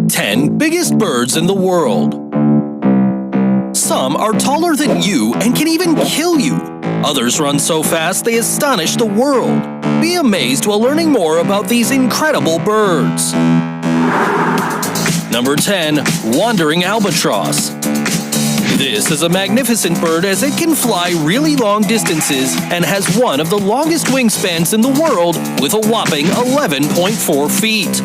10 biggest birds in the world. Some are taller than you and can even kill you. Others run so fast they astonish the world. Be amazed while learning more about these incredible birds. Number 10. Wandering Albatross. This is a magnificent bird as it can fly really long distances and has one of the longest wingspans in the world with a whopping 11.4 feet.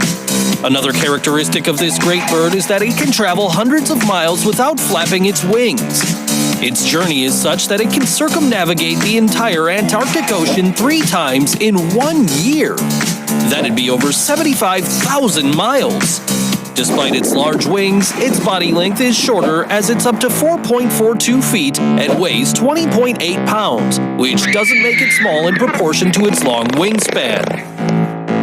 Another characteristic of this great bird is that it can travel hundreds of miles without flapping its wings. Its journey is such that it can circumnavigate the entire Antarctic Ocean 3 times in 1 year. That'd be over 75,000 miles. Despite its large wings, its body length is shorter as it's up to 4.42 feet and weighs 20.8 pounds, which doesn't make it small in proportion to its long wingspan.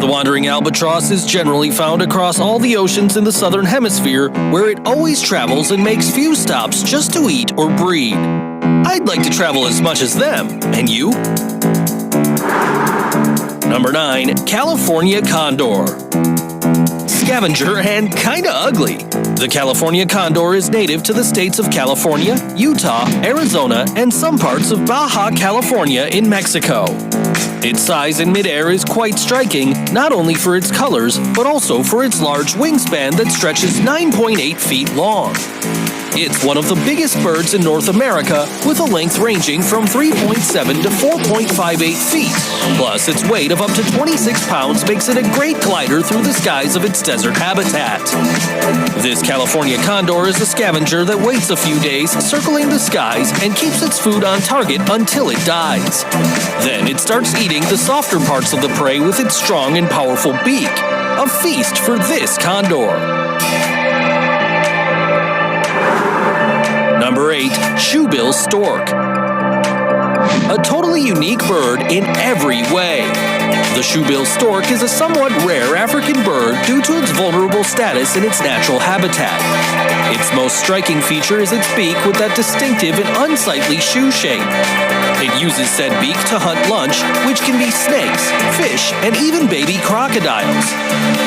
The wandering albatross is generally found across all the oceans in the southern hemisphere, where it always travels and makes few stops just to eat or breed. I'd like to travel as much as them, and you? Number 9. California Condor. Scavenger and kinda ugly. The California condor is native to the states of California, Utah, Arizona, and some parts of Baja California in Mexico. Its size in midair is quite striking, not only for its colors, but also for its large wingspan that stretches 9.8 feet long. It's one of the biggest birds in North America, with a length ranging from 3.7 to 4.58 feet. Plus, its weight of up to 26 pounds makes it a great glider through the skies of its desert habitat. This California condor is a scavenger that waits a few days, circling the skies, and keeps its food on target until it dies. Then it starts eating the softer parts of the prey with its strong and powerful beak. A feast for this condor. Number 8. Shoebill Stork. A totally unique bird in every way. The shoebill stork is a somewhat rare African bird due to its vulnerable status in its natural habitat. Its most striking feature is its beak with that distinctive and unsightly shoe shape. It uses said beak to hunt lunch, which can be snakes, fish, and even baby crocodiles.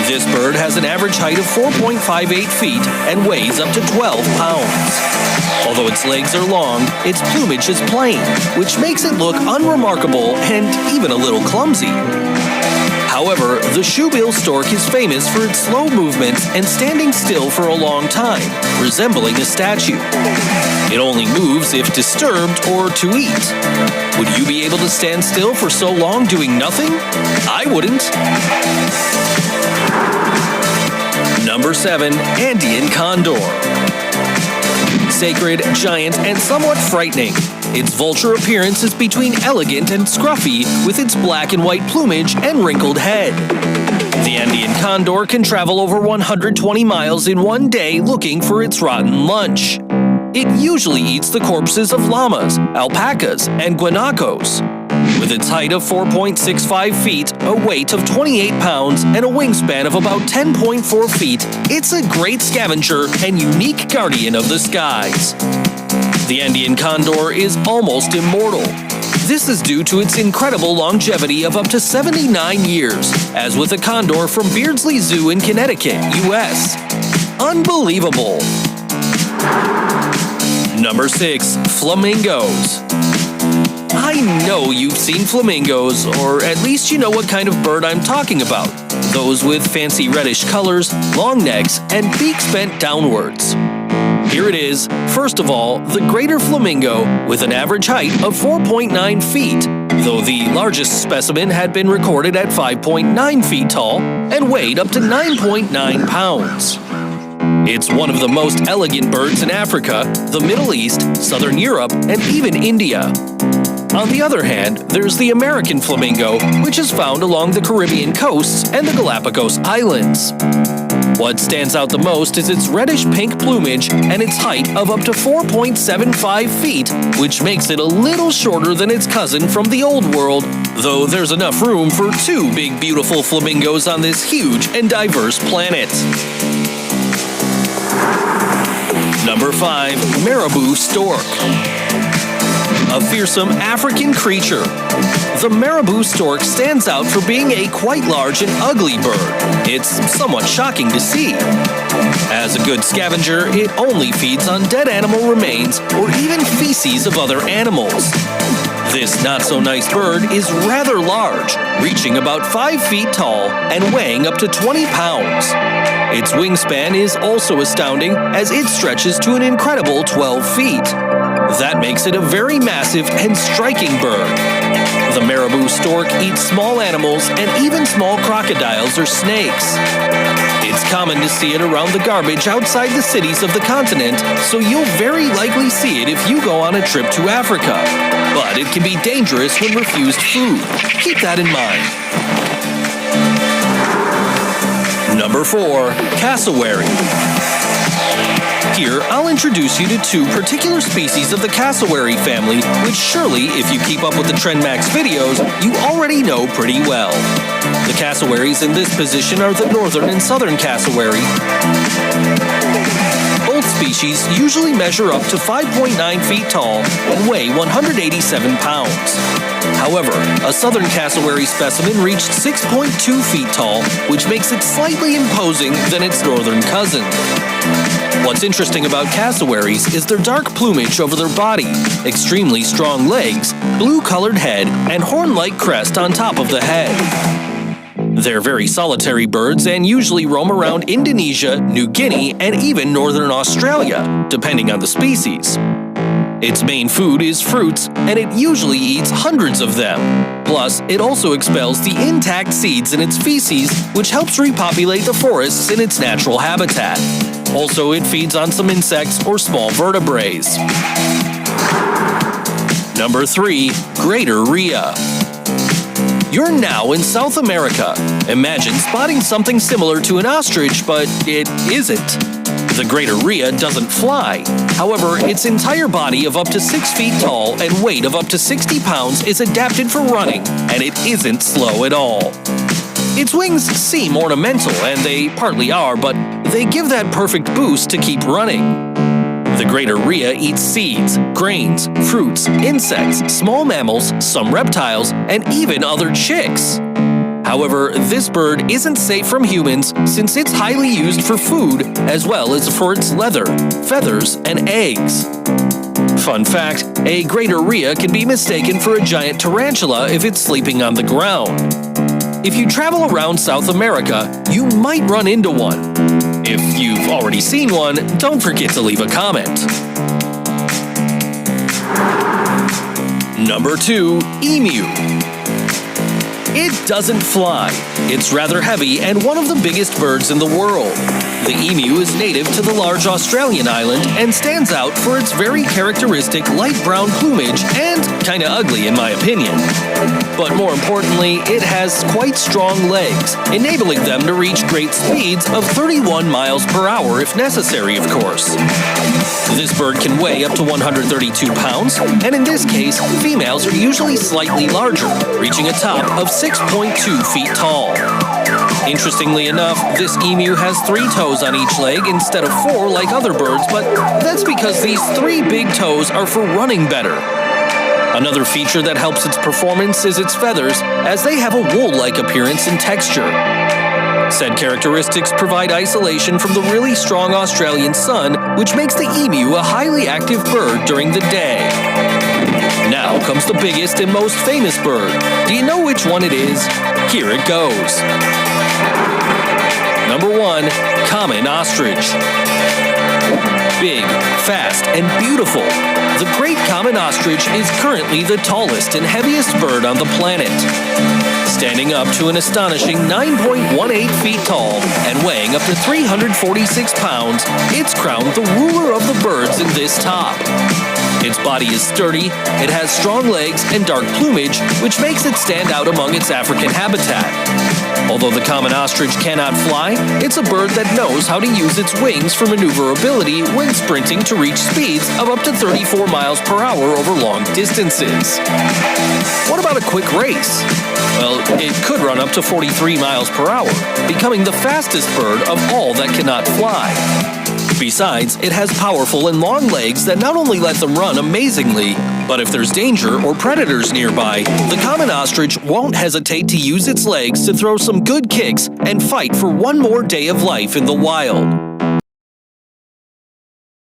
This bird has an average height of 4.58 feet and weighs up to 12 pounds. Although its legs are long, its plumage is plain, which makes it look unremarkable and even a little clumsy. However, the shoebill stork is famous for its slow movements and standing still for a long time, resembling a statue. It only moves if disturbed or to eat. Would you be able to stand still for so long doing nothing? I wouldn't. Number 7. Andean Condor. Sacred, giant, and somewhat frightening. Its vulture appearance is between elegant and scruffy, with its black and white plumage and wrinkled head. The Andean condor can travel over 120 miles in one day looking for its rotten lunch. It usually eats the corpses of llamas, alpacas, and guanacos. With its height of 4.65 feet, a weight of 28 pounds, and a wingspan of about 10.4 feet, it's a great scavenger and unique guardian of the skies. The Andean condor is almost immortal. This is due to its incredible longevity of up to 79 years, as with a condor from Beardsley Zoo in Connecticut, U.S. Unbelievable! Number 6. Flamingos. I know you've seen flamingos, or at least you know what kind of bird I'm talking about. Those with fancy reddish colors, long necks, and beaks bent downwards. Here it is. First of all, the greater flamingo, with an average height of 4.9 feet, though the largest specimen had been recorded at 5.9 feet tall and weighed up to 9.9 pounds. It's one of the most elegant birds in Africa, the Middle East, Southern Europe, and even India. On the other hand, there's the American flamingo, which is found along the Caribbean coasts and the Galapagos Islands. What stands out the most is its reddish-pink plumage and its height of up to 4.75 feet, which makes it a little shorter than its cousin from the Old World, though there's enough room for 2 big beautiful flamingos on this huge and diverse planet. Number 5. Marabou Stork. a fearsome African creature. The Marabou Stork stands out for being a quite large and ugly bird. It's somewhat shocking to see. As a good scavenger, it only feeds on dead animal remains or even feces of other animals. This not-so-nice bird is rather large, reaching about 5 feet tall and weighing up to 20 pounds. Its wingspan is also astounding, as it stretches to an incredible 12 feet. That makes it a very massive and striking bird. The Marabou Stork eats small animals and even small crocodiles or snakes. It's common to see it around the garbage outside the cities of the continent, so you'll very likely see it if you go on a trip to Africa. But it can be dangerous when refused food. Keep that in mind. Number 4. Cassowary. Here, I'll introduce you to 2 particular species of the cassowary family, which surely, if you keep up with the TrendMax videos, you already know pretty well. The cassowaries in this position are the northern and southern cassowary. Both species usually measure up to 5.9 feet tall and weigh 187 pounds. However, a southern cassowary specimen reached 6.2 feet tall, which makes it slightly imposing than its northern cousin. What's interesting about cassowaries is their dark plumage over their body, extremely strong legs, blue-colored head, and horn-like crest on top of the head. They're very solitary birds and usually roam around Indonesia, New Guinea, and even northern Australia, depending on the species. Its main food is fruits, and it usually eats hundreds of them. Plus, it also expels the intact seeds in its feces, which helps repopulate the forests in its natural habitat. Also, it feeds on some insects or small vertebrates. Number 3. Greater rhea. You're now in South America. Imagine spotting something similar to an ostrich, but it isn't. The greater rhea doesn't fly. However, its entire body of up to 6 feet tall and weight of up to 60 pounds is adapted for running, and it isn't slow at all. Its wings seem ornamental, and they partly are, but they give that perfect boost to keep running. The greater rhea eats seeds, grains, fruits, insects, small mammals, some reptiles, and even other chicks. However, this bird isn't safe from humans since it's highly used for food as well as for its leather, feathers, and eggs. Fun fact, a greater rhea can be mistaken for a giant tarantula if it's sleeping on the ground. If you travel around South America, you might run into one. If you've already seen one, don't forget to leave a comment. Number 2. Emu. It doesn't fly. It's rather heavy and one of the biggest birds in the world. The emu is native to the large Australian island and stands out for its very characteristic light brown plumage and kinda ugly in my opinion. But more importantly, it has quite strong legs, enabling them to reach great speeds of 31 miles per hour if necessary, of course. This bird can weigh up to 132 pounds, and in this case, females are usually slightly larger, reaching a top of 6.2 feet tall. Interestingly enough, this emu has 3 toes on each leg instead of 4 like other birds, but that's because these 3 big toes are for running better. Another feature that helps its performance is its feathers, as they have a wool-like appearance and texture. Said characteristics provide isolation from the really strong Australian sun, which makes the emu a highly active bird during the day. Now comes the biggest and most famous bird. Do you know which one it is? Here it goes. Number 1. Common ostrich. Big, fast, and beautiful, the great common ostrich is currently the tallest and heaviest bird on the planet. Standing up to an astonishing 9.18 feet tall and weighing up to 346 pounds, it's crowned the ruler of the birds in this top. Its body is sturdy, it has strong legs and dark plumage, which makes it stand out among its African habitat. Although the common ostrich cannot fly, it's a bird that knows how to use its wings for maneuverability when sprinting to reach speeds of up to 34 miles per hour over long distances. What about a quick race? Well, it could run up to 43 miles per hour, becoming the fastest bird of all that cannot fly. Besides, it has powerful and long legs that not only let them run amazingly, but if there's danger or predators nearby, the common ostrich won't hesitate to use its legs to throw some good kicks and fight for one more day of life in the wild.